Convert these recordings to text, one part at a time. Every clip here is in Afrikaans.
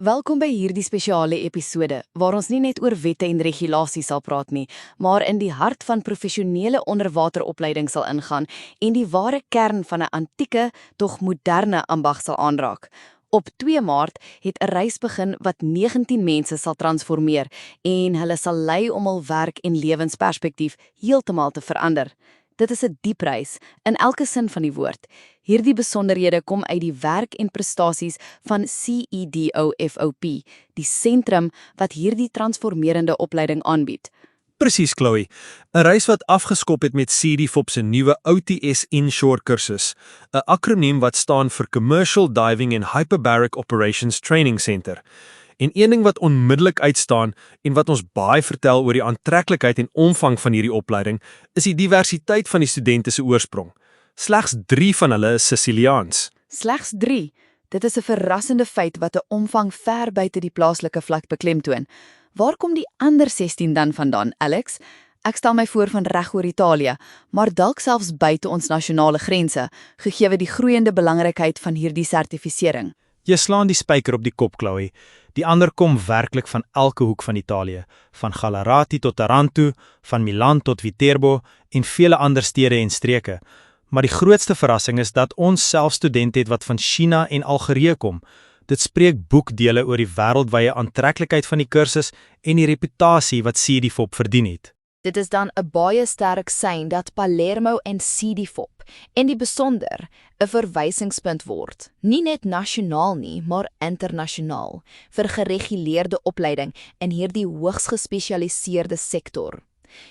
Welkom by hierdie spesiale episode, waar ons nie net oor wette en regulasies sal praat nie, maar in die hart van professionele onderwateropleiding sal ingaan en die ware kern van 'n antieke, tog moderne ambag sal aanraak. Op 2 Maart het 'n reis begin wat 19 mense sal transformeer en hulle sal lei om hul werk en lewensperspektief heeltemal te verander. Dit is 'n diep reis, in elke sin van die woord. Hierdie besonderhede kom uit die werk en prestasies van CEDOFOP, die sentrum wat hierdie transformerende opleiding aanbied. Presies, Chloe. 'n Reis wat afgeskop het met CEDOFOP se nuwe OTS Inshore kursus, 'n akroniem wat staan vir Commercial Diving and Hyperbaric Operations Training Center. En een ding wat onmiddellik uitstaan en wat ons baie vertel oor die aantreklikheid en omvang van hierdie opleiding, is die diversiteit van die studente se oorsprong. Slegs 3 van hulle is Siciliaans. Slegs 3. Dit is 'n verrassende feit wat 'n omvang ver buite die plaaslike vlak beklemtoon. Waar kom die ander 16 dan vandaan, Alex? Ek stel my voor van reg oor Italië, maar dalk selfs buite ons nasionale grense, gegee die groeiende belangrikheid van hierdie sertifisering. Jy slaan die spyker op die kop, Chloe. Die ander kom werklik van elke hoek van Italië, van Gallarati tot Taranto, van Milan tot Viterbo en vele ander stede en streke. Maar die grootste verrassing is dat ons self studente het wat van China en Algerië kom. Dit spreek boekdele oor die wêreldwye aantreklikheid van die kursus en die reputasie wat CEDOFOP verdien het. Dit is dan 'n baie sterk sein dat Palermo en CEDOFOP en die besonder 'n verwysingspunt word, nie net nasionaal nie, maar internasionaal, vir gereguleerde opleiding in hierdie hoogs gespesialiseerde sektor.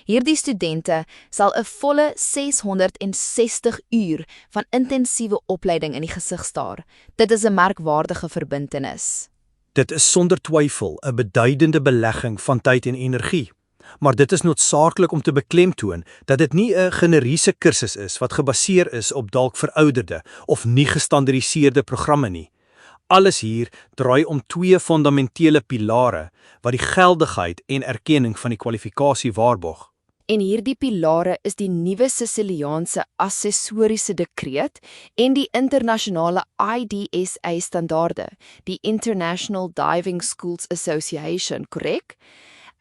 Hierdie studente sal 'n volle 660 uur van intensiewe opleiding in die gesig staar. Dit is 'n merkwaardige verbintenis. Dit is sonder twyfel 'n beduidende belegging van tyd en energie. Maar dit is noodsaaklik om te beklemtoon dat dit nie 'n generiese kursus is wat gebaseer is op dalk verouderde of nie gestandardiseerde programme nie. Alles hier draai om 2 fundamentele pilare wat die geldigheid en erkenning van die kwalifikasie waarborg. En hierdie pilare is die nuwe Siciliaanse assessoriese dekreet en die internasionale IDSA standaarde, die International Diving Schools Association, korrek?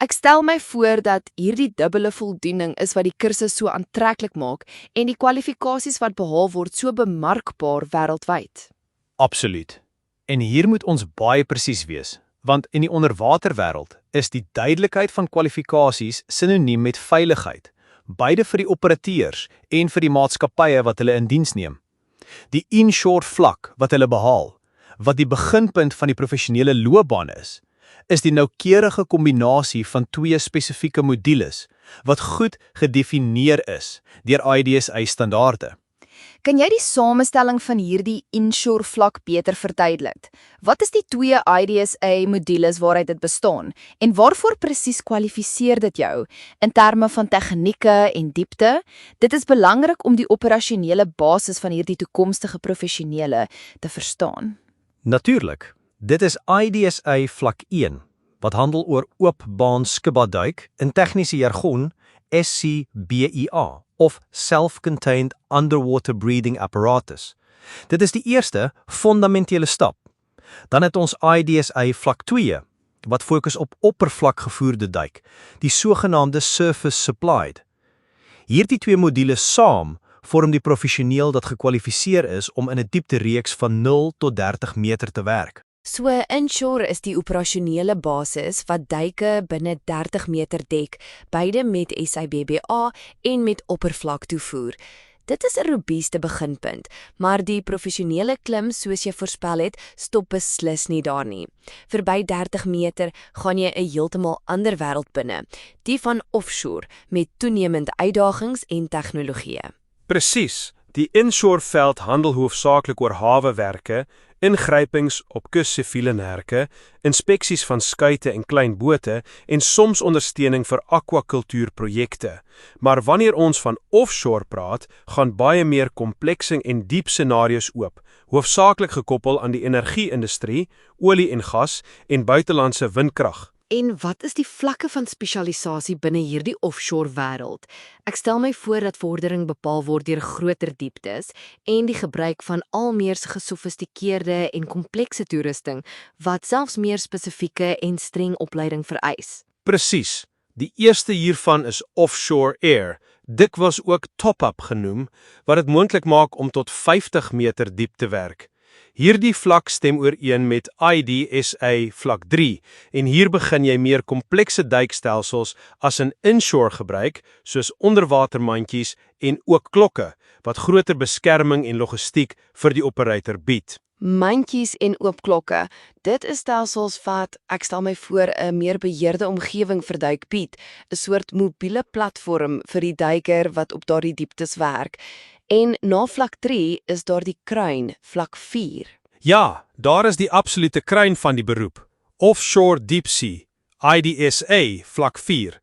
Ek stel my voor dat hierdie dubbele voldoening is wat die kursus so aantreklik maak en die kwalifikasies wat behaal word so bemarkbaar wêreldwyd. Absoluut. En hier moet ons baie presies wees, want in die onderwaterwêreld is die duidelikheid van kwalifikasies sinoniem met veiligheid, beide vir die operateurs en vir die maatskappye wat hulle in diens neem. Die inshore vlak wat hulle behaal, wat die beginpunt van die professionele loopbaan is die noukeurige kombinasie van 2 spesifieke modules wat goed gedefinieer is deur IDSA standaarde. Kan jy die samestelling van hierdie inshore vlak beter verduidelik? Wat is die 2 IDSA modules waaruit dit bestaan en waarvoor presies kwalifiseer dit jou in terme van tegnieke en diepte? Dit is belangrik om die operasionele basis van hierdie toekomstige professionele te verstaan. Natuurlik. Dit is IDSA vlak 1, wat handel oor oopbaan scuba duik, in tegniese jargon SCBA, of Self-Contained Underwater Breathing Apparatus. Dit is die eerste fundamentele stap. Dan het ons IDSA vlak 2, wat fokus op oppervlakgevoerde duik, die sogenaamde Surface Supplied. Hierdie 2 modules saam vorm die professioneel dat gekwalifiseer is om in 'n dieptereeks van 0 tot 30 meter te werk. So inshore is die operasionele basis wat duike binne 30 meter dek, beide met SIBBA en met oppervlak toevoer. Dit is 'n robuuste beginpunt, maar die professionele klim, soos jy voorspel het, stop beslis nie daar nie. Verby 30 meter gaan jy 'n heeltemal ander wêreld binne, die van offshore, met toenemende uitdagings en tegnologieë. Presies. Die inshore veld handel hoofsaaklik oor hawewerke, ingrypings op kus-siviele nerke, inspeksies van skuite en klein bote en soms ondersteuning vir aquakultuurprojekte. Maar wanneer ons van offshore praat, gaan baie meer komplekse en diep scenario's oop, hoofsaaklik gekoppel aan die energie-industrie, olie en gas en buitelandse windkrag. En wat is die vlakke van spesialisasie binne hierdie offshore wêreld? Ek stel my voor dat vordering bepaal word deur groter dieptes en die gebruik van al meer gesofistikeerde en komplekse toerusting wat selfs meer spesifieke en streng opleiding vereis. Presies. Die eerste hiervan is offshore air, dikwels ook top-up genoem, wat dit moontlik maak om tot 50 meter diep te werk. Hierdie vlak stem ooreen met IDSA vlak 3 en hier begin jy meer komplekse duikstelsels as in inshore gebruik, soos onderwatermandjies en ook klokke, wat groter beskerming en logistiek vir die operator bied. Mandjies en oopklokke, dit is stelsels wat, ek stel my voor, 'n meer beheerde omgewing vir duik bied, 'n soort mobiele platform vir die duiker wat op daardie dieptes werk. En na vlak 3 is daar die kruin, vlak 4. Ja, daar is die absolute kruin van die beroep. Offshore Deep Sea, IDSA vlak 4.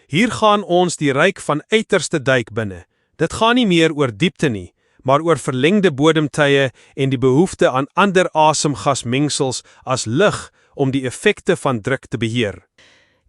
Hier gaan ons die ryk van uiterste duik binne. Dit gaan nie meer oor diepte nie, maar oor verlengde bodemtye en die behoefte aan ander asemgasmengsels as lug om die effekte van druk te beheer.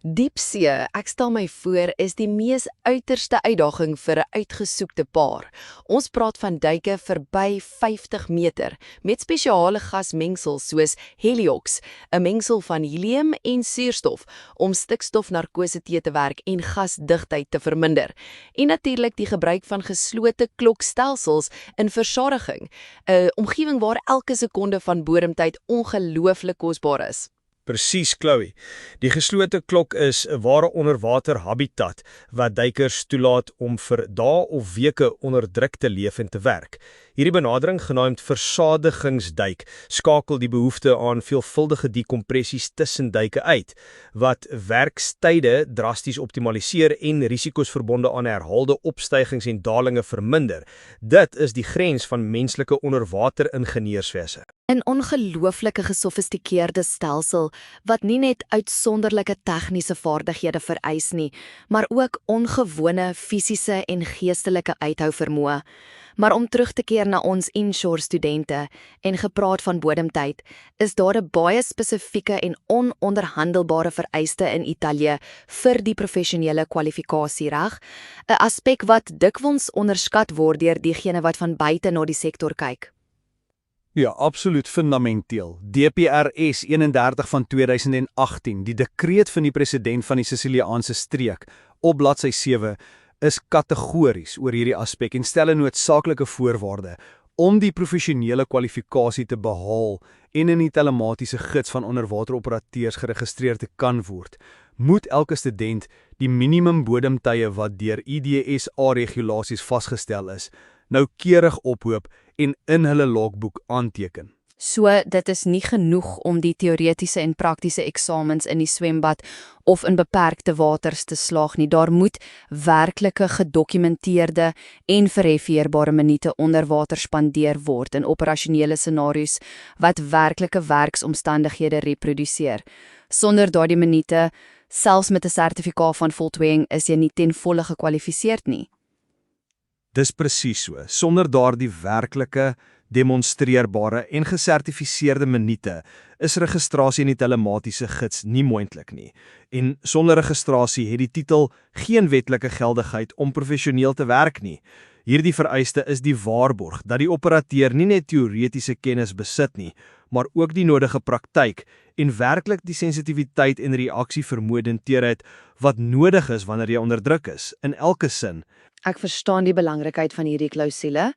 Diepsee, ek stel my voor, is die mees uiterste uitdaging vir 'n uitgesoekte paar. Ons praat van duike verby 50 meter met spesiale gasmengsels soos heliox, 'n mengsel van helium en suurstof om stikstofnarkose te werk en gasdigtheid te verminder. En natuurlik die gebruik van geslote klokstelsels in versadiging, 'n omgewing waar elke sekonde van bodemtyd ongelooflik kosbaar is. Presies, Chloe. Die geslote klok is 'n ware onderwater habitat wat duikers toelaat om vir dae of weke onder druk te leef en te werk. Hierdie benadering, genaamd versadigingsduik, skakel die behoefte aan veelvuldige dekompressies tussen duike uit, wat werkstyde drasties optimaliseer en risiko's verbonde aan herhaalde opstygings en dalinge verminder. Dit is die grens van menslike onderwater-ingenieurswese. 'n ongelooflike gesofistikeerde stelsel wat nie net uitsonderlike tegniese vaardighede vereis nie, maar ook ongewone fisiese en geestelike uithouvermoë. Maar om terug te keer na ons inshore studente en gepraat van bodemtyd, is daar 'n baie spesifieke en ononderhandelbare vereiste in Italië vir die professionele kwalifikasie, reg? 'n aspek wat dikwels onderskat word deur diegene wat van buite na die sektor kyk. Ja, absoluut fundamenteel. DPRS 31 van 2018, die dekreet van die president van die Siciliaanse streek, op bladsy 7, is kategories oor hierdie aspek en stel 'n noodsaaklike voorwaarde om die professionele kwalifikasie te behaal en in die telematiese gids van onderwateroperateurs geregistreer te kan word, moet elke student die minimum bodemtye wat deur IDSA-regulasies vasgestel is, noukeurig ophoop en in hulle logboek aanteken. So, dit is nie genoeg om die teoretiese en praktiese eksamens in die swembad of in beperkte waters te slaag nie. Daar moet werklike gedokumenteerde en verifieerbare minute onder water spandeer word in operasionele scenario's wat werklike werksomstandighede reproduseer. Sonder daardie minute, selfs met 'n sertifikaat van voltooiing, is jy nie ten volle gekwalifiseerd nie. Dis presies so. Sonder daardie werklike, demonstreerbare en gesertifiseerde minute is registrasie in die telematiese gids nie moontlik nie. En sonder registrasie het die titel geen wetlike geldigheid om professioneel te werk nie. Hierdie vereiste is die waarborg dat die operateur nie net teoretiese kennis besit nie, maar ook die nodige praktyk en werklik die sensitiwiteit en reaksievermoëdenteerheid wat nodig is wanneer jy onder druk is, in elke sin. Ek verstaan die belangrikheid van hierdie klousule.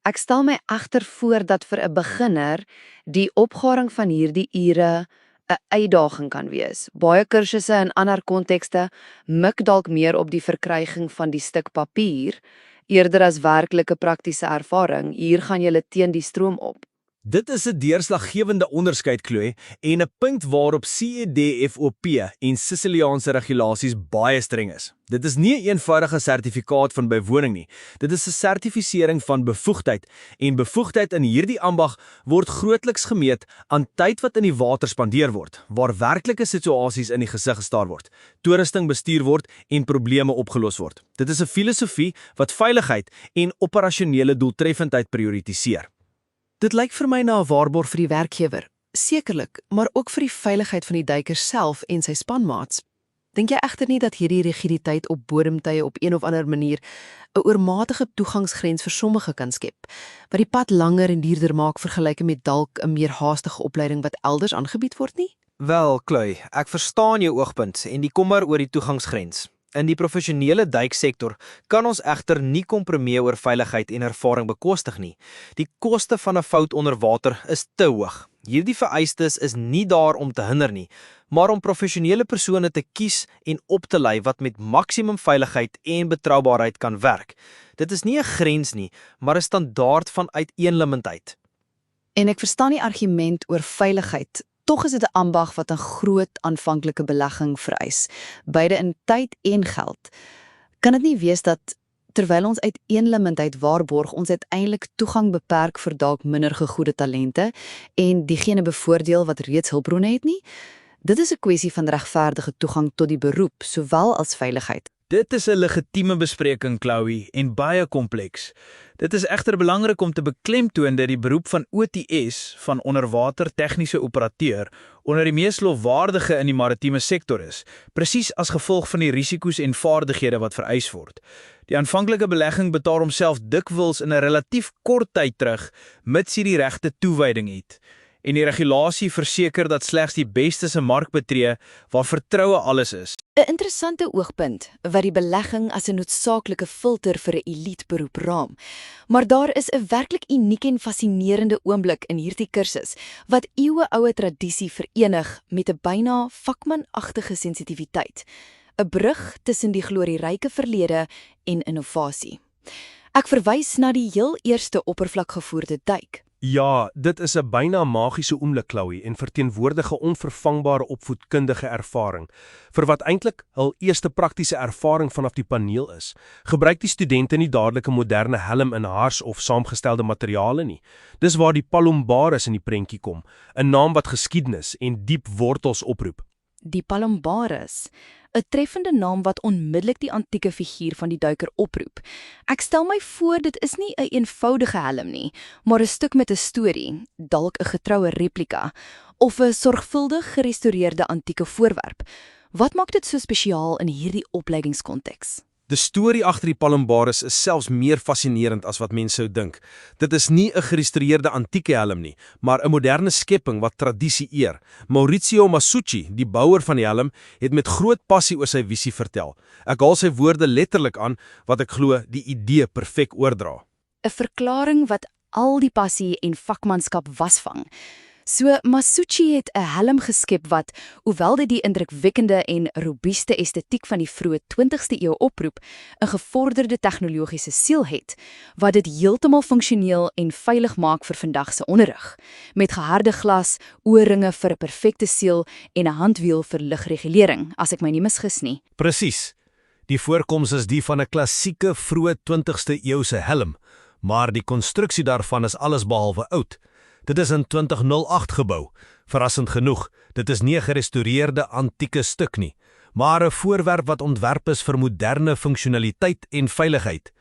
Ek stel my egter voor dat vir 'n beginner die opgaring van hierdie ure 'n uitdaging kan wees. Baie kursusse in ander kontekste mik dalk meer op die verkryging van die stuk papier, eerder as werklike praktiese ervaring. Hier gaan jy teen die stroom op. Dit is 'n deurslaggewende onderskeid, Chloe, en 'n punt waarop CEDFOP en Siciliaanse regulasies baie streng is. Dit is nie 'n eenvoudige sertifikaat van bywoning nie. Dit is 'n sertifisering van bevoegdheid, en bevoegdheid in hierdie ambag word grootliks gemeet aan tyd wat in die water spandeer word, waar werklike situasies in die gesig gestaar word, toerusting bestuur word en probleme opgelos word. Dit is 'n filosofie wat veiligheid en operasionele doeltreffendheid prioritiseer. Dit lyk vir my na 'n waarborg vir die werkgewer. Sekerlik, maar ook vir die veiligheid van die duiker self en sy spanmaats. Dink jy egter nie dat hierdie rigiditeit op bodemtuie op een of ander manier 'n oormatige toegangsgrens vir sommige kan skep, wat die pad langer en duurder maak vergelyke met dalk 'n meer haastige opleiding wat elders aangebied word nie? Wel, Chloe, ek verstaan jou oogpunt en die kommer oor die toegangsgrens. In die professionele duiksektor kan ons egter nie kompromieë oor veiligheid en ervaring bekostig nie. Die koste van 'n fout onder water is te hoog. Hierdie vereistes is nie daar om te hinder nie, maar om professionele persone te kies en op te lei wat met maksimum veiligheid en betroubaarheid kan werk. Dit is nie 'n grens nie, maar 'n standaard van uiteenlimendheid. En ek verstaan die argument oor veiligheid. Tog is dit 'n ambag wat 'n groot aanvanklike belegging vereis, beide in tyd en geld. Kan dit nie wees dat terwyl ons uiteenlimendheid waarborg, ons uiteindelik toegang beperk vir dalk minder gegoede talente en diegene bevoordeel wat reeds hulpbronne het nie? Dit is 'n kwessie van regverdige toegang tot die beroep, sowel as veiligheid. Dit is 'n legitieme bespreking, Chloe, en baie kompleks. Dit is egter belangrik om te beklemtoon dat die beroep van OTS, van onderwater tegniese operateur, onder die mees lofwaardige in die maritieme sektor is, presies as gevolg van die risiko's en vaardighede wat vereis word. Die aanvanklike belegging betaal homself dikwels in 'n relatief kort tyd terug, mits jy die regte toewyding het. En die regulasie verseker dat slegs die beste se mark betree waar vertroue alles is. 'n Interessante oogpunt wat die belegging as 'n noodsaaklike filter vir 'n eliteberoep raam. Maar daar is 'n werklik unieke en fascinerende oomblik in hierdie kursus wat eeueoue tradisie verenig met 'n byna vakmanagtige sensitiwiteit. 'n Brug tussen die glorieryke verlede en innovasie. Ek verwys na die heel eerste oppervlakgevoerde duik. Ja, dit is 'n byna magiese oomblik, Chloe, en verteenwoordige onvervangbare opvoedkundige ervaring. Vir wat eintlik hul eerste praktiese ervaring vanaf die paneel is, gebruik die studente nie dadelik 'n moderne helm in hars of saamgestelde materiale nie. Dis waar die Palombaris in die prentjie kom, 'n naam wat geskiedenis en diep wortels oproep. Die Palombaris, 'n treffende naam wat onmiddellik die antieke figuur van die duiker oproep. Ek stel my voor dit is nie 'n eenvoudige helm nie, maar 'n stuk met 'n storie, dalk 'n getroue replika, of 'n sorgvuldig gerestoreerde antieke voorwerp. Wat maak dit so spesiaal in hierdie opleidingskonteks? Die storie agter die Palombaris is selfs meer fascinerend as wat mense sou dink. Dit is nie 'n gerestoreerde antieke helm nie, maar 'n moderne skepping wat tradisie eer. Maurizio Masucci, die bouer van die helm, het met groot passie oor sy visie vertel. Ek haal sy woorde letterlik aan, wat ek glo die idee perfek oordra. 'n Verklaring wat al die passie en vakmanskap wasvang. So Masucci het 'n helm geskep wat, hoewel dit die indrukwekkende en robuuste estetiek van die vroeë 20ste eeu oproep, 'n gevorderde tegnologiese siel het, wat dit heeltemal funksioneel en veilig maak vir vandag se onderrig, met geharde glas, oorringe vir 'n perfekte siel en 'n handwiel vir lugregulering, as ek my nie misgis nie. Presies. Die voorkoms is die van 'n klassieke vroeë 20ste eeuse helm, maar die konstruksie daarvan is allesbehalwe oud. Dit is in 2008 gebou. Verrassend genoeg, dit is nie 'n gerestoreerde antieke stuk nie, maar 'n voorwerp wat ontwerp is vir moderne funksionaliteit en veiligheid.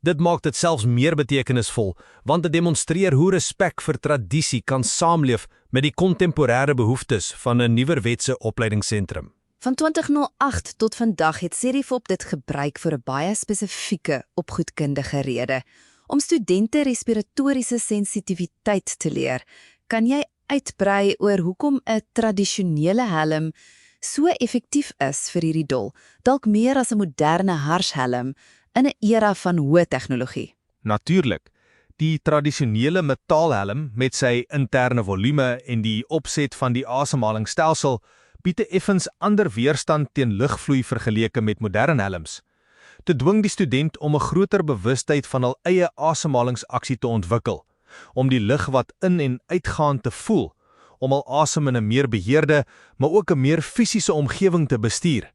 Dit maak dit selfs meer betekenisvol, want dit demonstreer hoe respek vir tradisie kan saamleef met die kontemporêre behoeftes van 'n nuwerwetse opleidingsentrum. Van 2008 tot vandag het CEDIFOP dit gebruik vir 'n baie spesifieke opvoedkundige rede. Om studente respiratoriese sensitiwiteit te leer, kan jy uitbrei oor hoekom 'n tradisionele helm so effektief is vir hierdie doel, dalk meer as 'n moderne harshelm in 'n era van hoë tegnologie. Natuurlik. Die tradisionele metaalhelm met sy interne volume en die opset van die asemhalingsstelsel bied 'n effens ander weerstand teen lugvloei vergeleke met moderne helms. Dit dwing die student om 'n groter bewustheid van hul eie asemhalingsaksie te ontwikkel, om die lug wat in en uitgaan te voel, om hul asem in 'n meer beheerde, maar ook 'n meer fisiese omgewing te bestuur.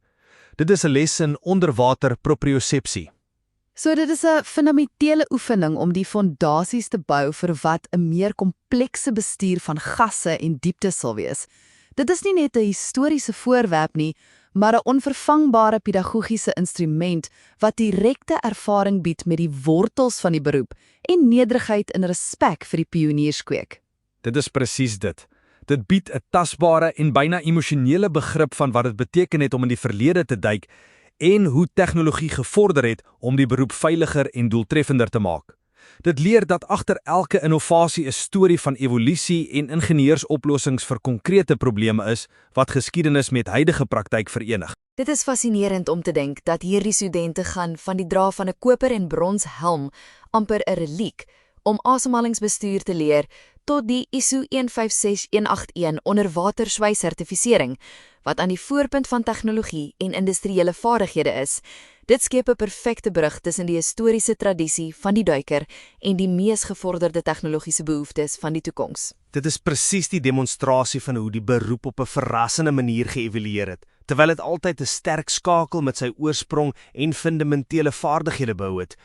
Dit is 'n les in onderwater propriosepsie. So dit is 'n fundamentele oefening om die fondasies te bou vir wat 'n meer komplekse bestuur van gasse en diepte sal wees. Dit is nie net 'n historiese voorwerp nie, maar 'n onvervangbare pedagogiese instrument wat direkte ervaring bied met die wortels van die beroep en nederigheid en respek vir die pionierskweek. Dit is presies dit. Dit bied 'n tasbare en byna emosionele begrip van wat dit beteken het om in die verlede te duik en hoe tegnologie gevorder het om die beroep veiliger en doeltreffender te maak. Dit leer dat agter elke innovasie 'n storie van evolusie en ingenieursoplossings vir konkrete probleme is wat geskiedenis met huidige praktyk verenig. Dit is fascinerend om te dink dat hierdie studente gaan van die dra van 'n koper en brons helm, amper 'n reliek, om asemhalingsbestuur te leer tot die ISO 156181 onderwaterswys-sertifisering, wat aan die voorpunt van tegnologie en industriële vaardighede is. Dit skep 'n perfekte brug tussen die historiese tradisie van die duiker en die mees gevorderde tegnologiese behoeftes van die toekoms. Dit is presies die demonstrasie van hoe die beroep op 'n verrassende manier geëvalueer het, terwyl dit altyd 'n sterk skakel met sy oorsprong en fundamentele vaardighede behou het.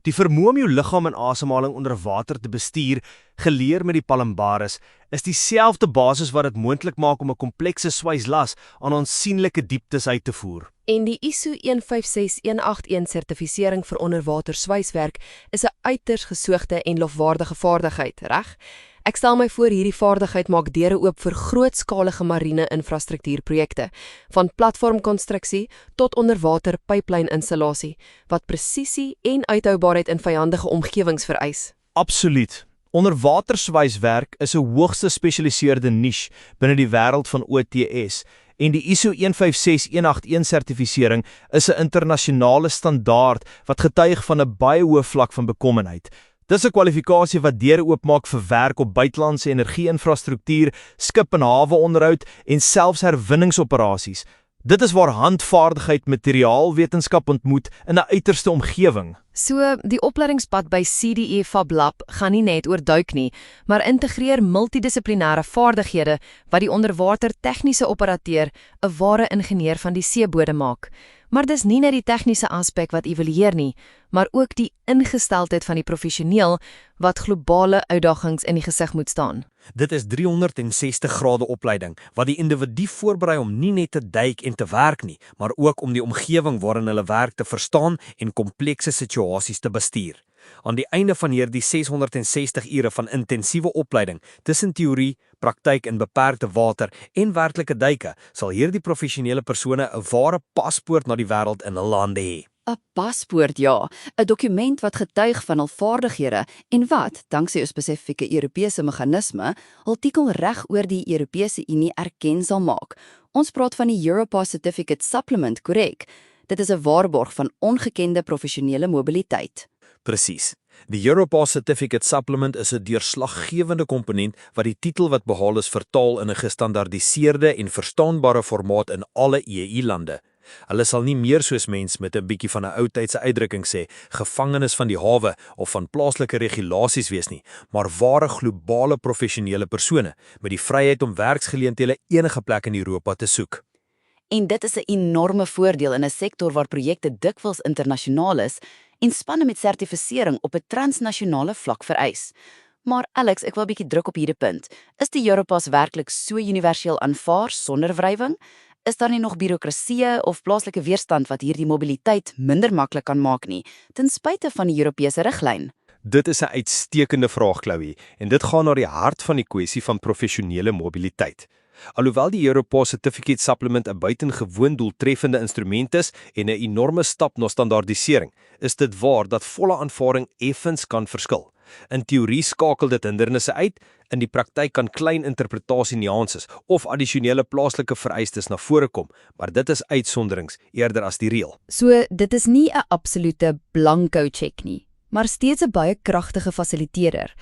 Die vermoë om jou liggaam en asemhaling onder water te bestuur, geleer met die Palombaris, is dieselfde basis wat dit moontlik maak om 'n komplekse swyslas aan aansienlike dieptes uit te voer. En die ISO 156181 sertifisering vir onderwaterswyswerk is 'n uiters gesoogde en lofwaardige vaardigheid, reg? Ek stel my voor hierdie vaardigheid maak deure oop vir grootskalige marine infrastruktuurprojekte, van platformkonstruksie tot onderwater pyplyninstallasie, wat presisie en uithoubaarheid in vyandige omgewings vereis. Absoluut. Onderwaterswyswerk is 'n hoogs gespesialiseerde niche binne die wêreld van OTS, en die ISO 156181 sertifisering is 'n internasionale standaard wat getuig van 'n baie hoë vlak van bekommenheid. Dis 'n kwalifikasie wat deure oopmaak vir werk op buitelandse energie-infrastruktuur, skip- en hawe-onderhoud en selfs herwinningsoperasies. Dit is waar handvaardigheid materiaalwetenskap ontmoet in 'n uiterste omgewing. So, die opleidingspad by CDE Fab Lab gaan nie net oor duik nie, maar integreer multidissiplinêre vaardighede wat die onderwater tegniese operateur 'n ware ingenieur van die seebodem maak. Maar dis nie net die tegniese aspek wat evalueer nie, maar ook die ingesteldheid van die professioneel wat globale uitdagings in die gesig moet staan. Dit is 360 grade opleiding wat die individu voorberei om nie net te duik en te werk nie, maar ook om die omgewing waarin hulle werk te verstaan en komplekse situasies te bestuur. Aan die einde van hierdie 660 ure van intensiewe opleiding tussen teorie, praktyk in beperkte water en werklike duike, sal hierdie professionele persone 'n ware paspoort na die wêreld in hul hande hê. 'n Paspoort, ja, 'n dokument wat getuig van hul vaardighede en wat, danksy 'n spesifieke Europese meganisme, hul titel reg oor die Europese Unie erken sal maak. Ons praat van die Europass Certificate Supplement, korrek? Dit is 'n waarborg van ongekende professionele mobiliteit. Presies. Die Europass Certificate Supplement is 'n deurslaggewende komponent wat die titel wat behaal is vertaal in 'n gestandaardiseerde en verstaanbare formaat in alle EU-lande. Hulle sal nie meer soos mens met 'n bietjie van 'n ou tydse uitdrukking sê, gevangenes van die hawe of van plaaslike regulasies wees nie, maar ware globale professionele persone met die vryheid om werksgeleenthede enige plek in Europa te soek. En dit is 'n enorme voordeel in 'n sektor waar projekte dikwels internasionaal is en spanne met sertifisering op 'n transnasionale vlak vereis. Maar Alex, ek wil 'n bietjie druk op hierdie punt. Is die Europass werklik so universeel aanvaar sonder wrywing? Is daar nie nog bureaukrasie of plaaslike weerstand wat hierdie mobiliteit minder maklik kan maak nie, ten spyte van die Europese riglyn? Dit is 'n uitstekende vraag, Chloe, en dit gaan na die hart van die kwessie van professionele mobiliteit. Alhoewel die Europass Certificate Supplement 'n buitengewoon doeltreffende instrument is en 'n enorme stap na standaardisering, is dit waar dat volle aanvaarding effens kan verskil. In teorie skakel dit hindernisse uit, in die praktyk kan klein interpretasie-nuances of addisionele plaaslike vereistes na vore kom, maar dit is uitsonderings eerder as die reël. So, dit is nie 'n absolute blanko check nie, maar steeds 'n baie kragtige fasiliteerder.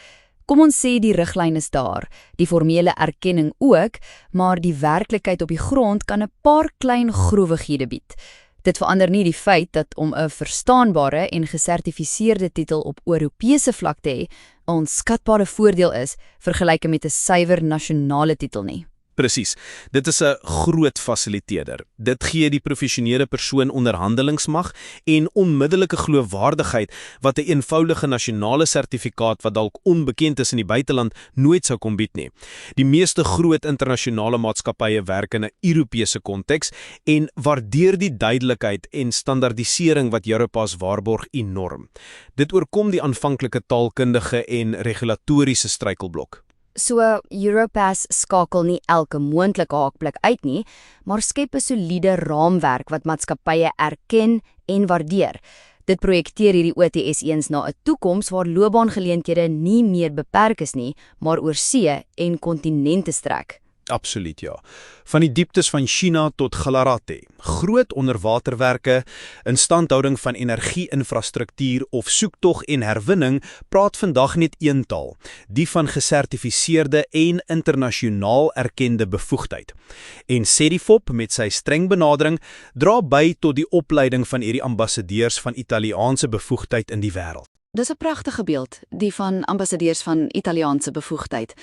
Kom ons sê die riglyn is daar, die formele erkenning ook, maar die werklikheid op die grond kan 'n paar klein groewighede bied. Dit verander nie die feit dat om 'n verstaanbare en gesertifiseerde titel op Europese vlak te hê 'n onskatbare voordeel is vergelyke met 'n suiwer nasionale titel nie. Presies. Dit is 'n groot fasiliteerder. Dit gee die professionele persoon onderhandelingsmag en onmiddellike geloofwaardigheid wat 'n eenvoudige nasionale sertifikaat wat dalk onbekend is in die buiteland nooit sou kon bied nie. Die meeste groot internasionale maatskappye werk in 'n Europese konteks en waardeer die duidelikheid en standaardisering wat Europass waarborg enorm. Dit oorkom die aanvanklike taalkundige en regulatoriese struikelblok. So Europass skakel nie elke moontlike haakplek uit nie, maar skep 'n soliede raamwerk wat maatskappye erken en waardeer. Dit projekteer hierdie OTS eens na 'n toekoms waar loopbaangeleenthede nie meer beperk is nie, maar oor see en kontinente strek. Absoluut ja. Van die dieptes van China tot Gallarate, groot onderwaterwerke, instandhouding van energie-infrastruktuur of soektog en herwinning praat vandag net een taal, die van gesertifiseerde en internasionaal erkende bevoegdheid. En CEDIFOP met sy streng benadering dra by tot die opleiding van hierdie ambassadeurs van Italiaanse bevoegdheid in die wêreld. Dis 'n pragtige beeld, die van ambassadeurs van Italiaanse bevoegdheid.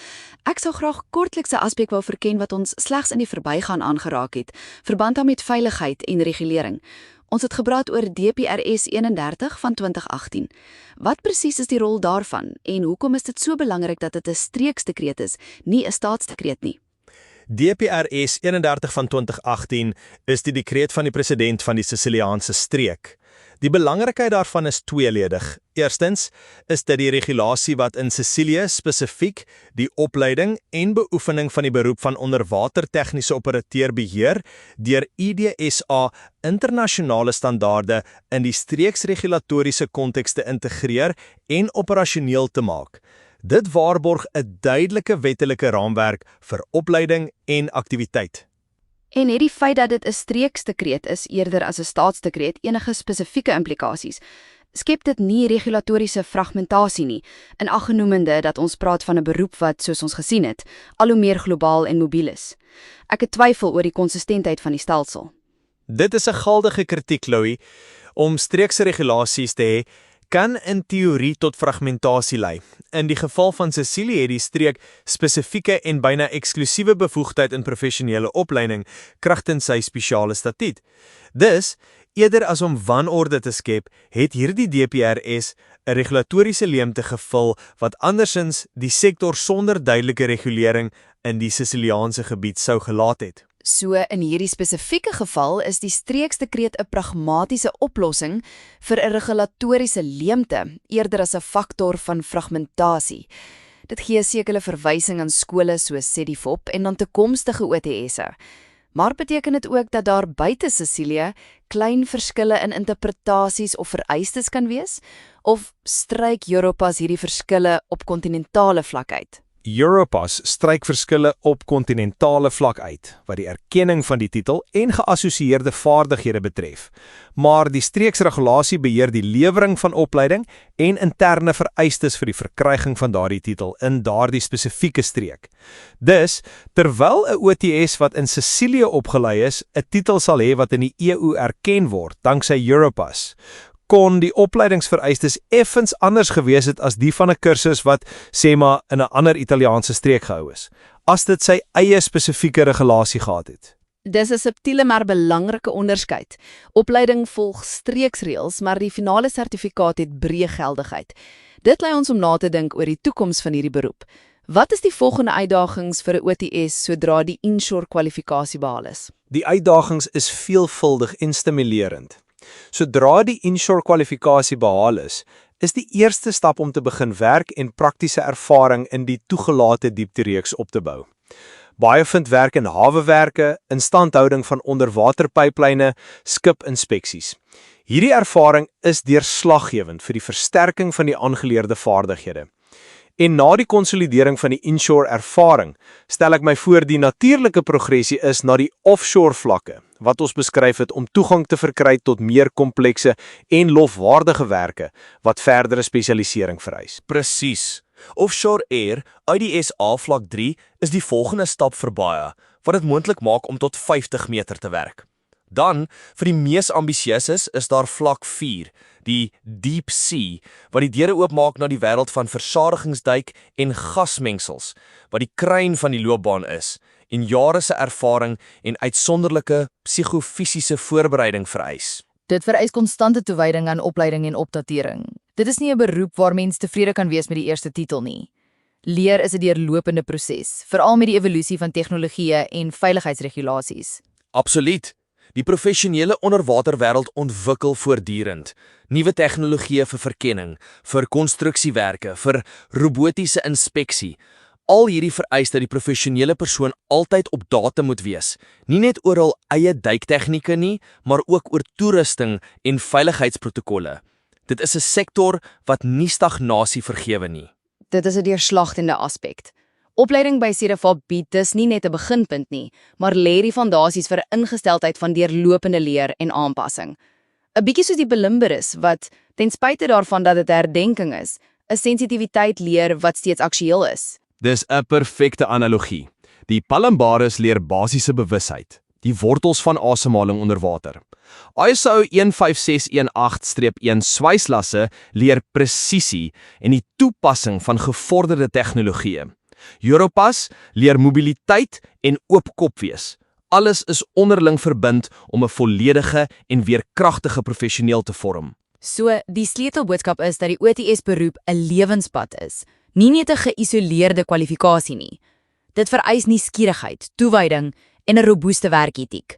Ek sou graag kortliks 'n aspek wou verken wat ons slegs in die verbygaan aangeraak het, verband hou met veiligheid en regulering. Ons het gepraat oor DPRS 31 van 2018. Wat presies is die rol daarvan en hoekom is dit so belangrik dat dit 'n streeksdekreet is, nie 'n staatsdekreet nie? DPRS 31 van 2018 is die dekreet van die president van die Siciliaanse streek. Die belangrikheid daarvan is tweeledig. Eerstens is dit die regulasie wat in Sicilië spesifiek die opleiding en beoefening van die beroep van onderwatertegniese operateur beheer deur IDSA internasionale standaarde in die streeksregulatoriese konteks te integreer en operasioneel te maak. Dit waarborg 'n duidelike wettelike raamwerk vir opleiding en aktiwiteit. En het die feit dat dit 'n streeksdekreet is eerder as 'n staatsdekreet enige spesifieke implikasies? Skep dit nie regulatoriese fragmentasie nie, in ag genomende dat ons praat van 'n beroep wat, soos ons gesien het, al hoe meer globaal en mobiel is. Ek het twyfel oor die konsistentheid van die stelsel. Dit is 'n geldige kritiek, Louis. Om streekse regulasies te hê, kan in teorie tot fragmentasie lei. In die geval van Sicilië het die streek spesifieke en byna eksklusiewe bevoegdheid in professionele opleiding kragtens sy spesiale statuut. Dus, eerder as om wanorde te skep, het hierdie DPRS 'n regulatoriese leemte gevul wat andersins die sektor sonder duidelike regulering in die Siciliaanse gebied sou gelaat het. So in hierdie spesifieke geval is die streeksdekreet 'n pragmatiese oplossing vir 'n regulatoriese leemte eerder as 'n faktor van fragmentasie. Dit gee sekere verwysing aan skole soos CEDIFOP en dan toekomstige OTS'e. Maar beteken dit ook dat daar buite Sicilië klein verskille in interpretasies of vereistes kan wees? Of stryk Europass hierdie verskille op kontinentale vlak uit? Europass stryk verskille op kontinentale vlak uit, wat die erkenning van die titel en geassosieerde vaardighede betref. Maar die streeksregulasie beheer die lewering van opleiding en interne vereistes vir die verkryging van daardie titel in daardie spesifieke streek. Dus, terwyl 'n OTS wat in Sicilië opgelei is, 'n titel sal hê wat in die EU erken word, danksy Europass, kon die opleidingsvereistes effens anders gewees het as die van 'n kursus wat, sê maar, in 'n ander Italiaanse streek gehou is, as dit sy eie spesifieke regulasie gehad het. Dis 'n subtiele maar belangrike onderskeid. Opleiding volg streeksreëls, maar die finale sertifikaat het breë geldigheid. Dit lei ons om na te dink oor die toekoms van hierdie beroep. Wat is die volgende uitdagings vir 'n OTS sodra die inshore kwalifikasie behaal is? Die uitdagings is veelvuldig en stimulerend. Sodra die inshore kwalifikasie behaal is die eerste stap om te begin werk en praktiese ervaring in die toegelate dieptereeks op te bou. Baie vind werk in hawewerke, instandhouding van onderwaterpyplyne, skipinspeksies. Hierdie ervaring is deurslaggewend vir die versterking van die aangeleerde vaardighede. En na die konsolidering van die inshore ervaring, stel ek my voor die natuurlike progressie is na die offshore vlakke, wat ons beskryf het om toegang te verkry tot meer komplekse en lofwaardige werke, wat verdere spesialisering vereis. Presies. Offshore Air, IDSA vlak 3, is die volgende stap vir baie, wat dit moontlik maak om tot 50 meter te werk. Dan, vir die mees ambisieuses, is daar vlak 4, die Deep Sea, wat die deure oopmaak na die wêreld van versadigingsduik en gasmengsels, wat die kruin van die loopbaan is, en jare se ervaring en uitsonderlike psigofisiese voorbereiding vereis. Dit vereis konstante toewyding aan opleiding en opdatering. Dit is nie 'n beroep waar mens tevrede kan wees met die eerste titel nie. Leer is 'n deurlopende proses, veral met die evolusie van tegnologieë en veiligheidsregulasies. Absoluut. Die professionele onderwaterwêreld ontwikkel voortdurend. Nuwe tegnologieë vir verkenning, vir konstruksiewerke, vir robotiese inspeksie. Al hierdie vereis dat die professionele persoon altyd op datum moet wees, nie net oor hul eie duiktegnieke nie, maar ook oor toerusting en veiligheidsprotokolle. Dit is 'n sektor wat nie stagnasie vergewe nie. Dit is 'n deurslagtende aspek. Opleiding by CDFOP bied dus nie net 'n beginpunt nie, maar lê die fondasies vir 'n ingesteldheid van deurlopende leer en aanpassing. 'n Bietjie soos die Belimberus wat, ten spyte daarvan dat dit 'n herdenking is, 'n sensitiwiteit leer wat steeds aktueel is. Dis 'n perfekte analogie. Die Palmbaris leer basiese bewusheid, die wortels van asemhaling onder water. ISO 15618-1 swyslasse leer presisie en die toepassing van gevorderde tegnologieë. Europass leer mobiliteit en oopkop wees. Alles is onderling verbind om 'n volledige en weerkragtige professioneel te vorm. So, die sleutelboodskap is dat die OTS-beroep 'n lewenspad is, nie net 'n geïsoleerde kwalifikasie nie. Dit vereis nuuskierigheid, toewyding en 'n robuuste werketiek.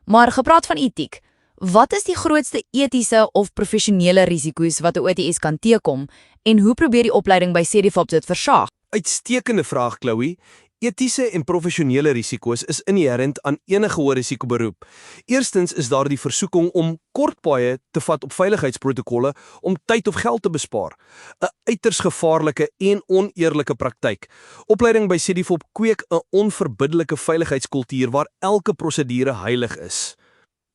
Maar gepraat van etiek, wat is die grootste etiese of professionele risiko's wat 'n OTS kan teekom en hoe probeer die opleiding by CDFOP dit versaag? Uitstekende vraag, Chloe. Etiese en professionele risiko's is inherënt aan enige hoë risikoberoep. Eerstens is daar die versoeking om kort paaie te vat op veiligheidsprotokolle om tyd of geld te bespaar. 'n Uiters gevaarlike en oneerlike praktyk. Opleiding by CDFOP kweek 'n onverbiddelike veiligheidskultuur waar elke prosedure heilig is.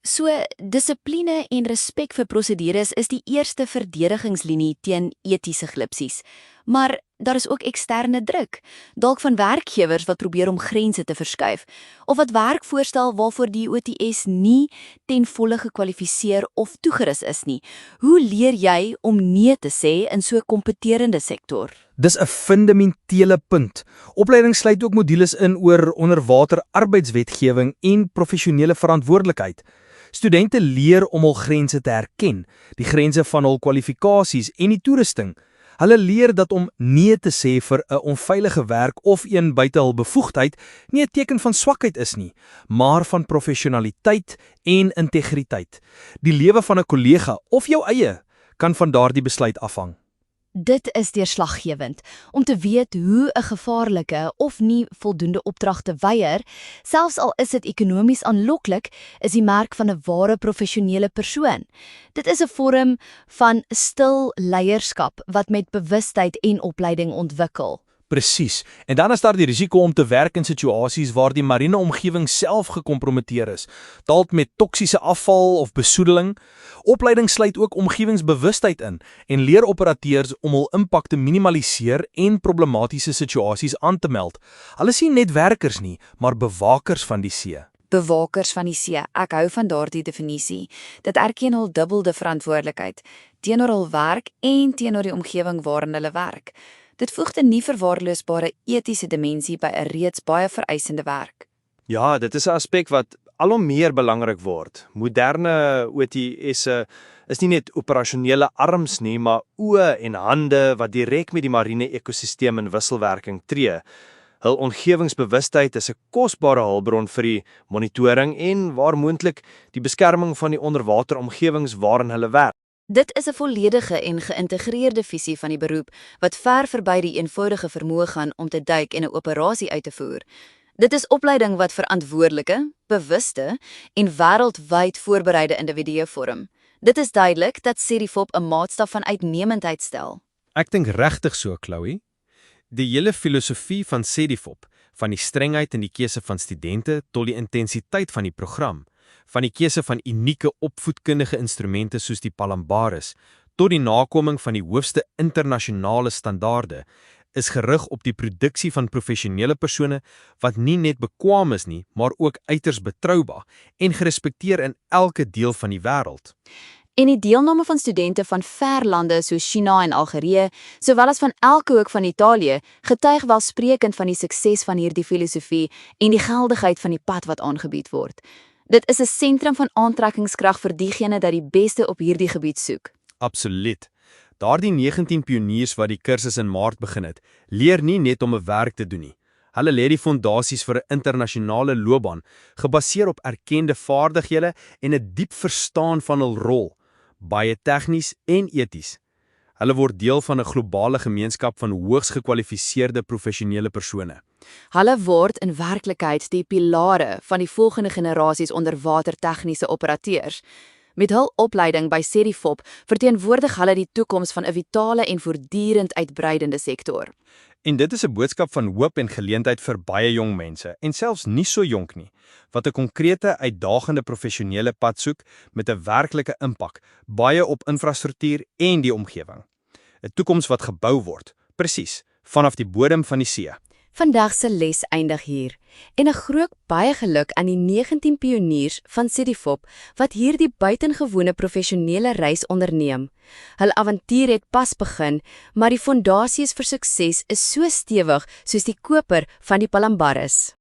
So, dissipline en respek vir prosedures is die eerste verdedigingslinie teen etiese glipsies. Maar daar is ook eksterne druk, dalk van werkgewers wat probeer om grense te verskuif, of wat werk voorstel waarvoor die OTS nie ten volle gekwalifiseer of toegerus is nie. Hoe leer jy om nee te sê in so 'n kompeterende sektor? Dis 'n fundamentele punt. Opleiding sluit ook modules in oor onderwater arbeidswetgewing en professionele verantwoordelikheid. Studente leer om hul grense te herken, die grense van hul kwalifikasies en die toerusting. Hulle leer dat om nee te sê vir 'n onveilige werk of een buite hul bevoegdheid nie 'n teken van swakheid is nie, maar van professionaliteit en integriteit. Die lewe van 'n kollega of jou eie kan van daardie besluit afhang. Dit is deurslaggewend om te weet hoe 'n gevaarlike of nie voldoende opdrag te weier, selfs al is dit ekonomies aanloklik, is die merk van 'n ware professionele persoon. Dit is 'n vorm van stil leierskap wat met bewustheid en opleiding ontwikkel. Presies. En dan is daar die risiko om te werk in situasies waar die mariene omgewing self gekompromiteer is, dalk met toksiese afval of besoedeling. Opleiding sluit ook omgewingsbewustheid in en leer operateurs om hul impak te minimaliseer en problematiese situasies aan te meld. Hulle is nie net werkers nie, maar bewakers van die see. Bewakers van die see, ek hou van daardie definisie. Dit erken hul dubbelde verantwoordelikheid, teenoor hul werk en teenoor die omgewing waarin hulle werk. Dit voeg 'n nie verwaarloosbare etiese dimensie by 'n reeds baie vereisende werk. Ja, dit is 'n aspek wat al hoe meer belangrik word. Moderne OTS'e is nie net operasionele arms nie, maar oë en hande wat direk met die mariene ekosisteem in wisselwerking tree. Hul omgewingsbewustheid is 'n kosbare hulpbron vir die monitoring en waar moontlik die beskerming van die onderwateromgewings waarin hulle werk. Dit is 'n volledige en geïntegreerde visie van die beroep wat ver verby die eenvoudige vermoë gaan om te duik en 'n operasie uit te voer. Dit is opleiding wat verantwoordelike, bewuste en wêreldwyd voorbereide individue vorm. Dit is duidelik dat CDFOP 'n maatstaf van uitnemendheid stel. Ek dink regtig so, Chloe. Die hele filosofie van CDFOP, van die strengheid in die keuse van studente tot die intensiteit van die program, van die keuse van unieke opvoedkundige instrumente soos die Palmbaris, tot die nakoming van die hoogste internasionale standaarde, is gerig op die produksie van professionele persone wat nie net bekwame is nie, maar ook uiters betroubaar en gerespekteer in elke deel van die wêreld. En die deelname van studente van ver lande soos China en Algerië, sowel as van elke hoek van Italië, getuig welsprekend van die sukses van hierdie filosofie en die geldigheid van die pad wat aangebied word. Dit is 'n sentrum van aantrekkingskrag vir diegene dat die beste op hierdie gebied soek. Absoluut. Daardie 19 pioniers wat die kursus in Maart begin het, leer nie net om 'n werk te doen nie. Hulle lê die fondasies vir 'n internasionale loopbaan, gebaseer op erkende vaardighede en 'n diep verstaan van hul rol, baie tegnies en eties. Hulle word deel van 'n globale gemeenskap van hoogs gekwalifiseerde professionele persone. Hulle word in werklikheid die pilare van die volgende generasies onderwatertegniese operateurs. Met hul opleiding by CEDIFOP verteenwoordig hulle die toekoms van 'n vitale en voortdurend uitbreidende sektor. En dit is 'n boodskap van hoop en geleentheid vir baie jong mense, en selfs nie so jonk nie, wat 'n konkrete, uitdagende professionele pad soek met 'n werklike impak, baie op infrastruktuur en die omgewing. 'n Toekoms wat gebou word, presies, vanaf die bodem van die see. Vandag se les eindig hier en 'n groot baie geluk aan die 19 pioniers van CEDIFOP wat hierdie buitengewone professionele reis onderneem. Hul avontuur het pas begin, maar die fondasies vir sukses is so stewig soos die koper van die Palambaris.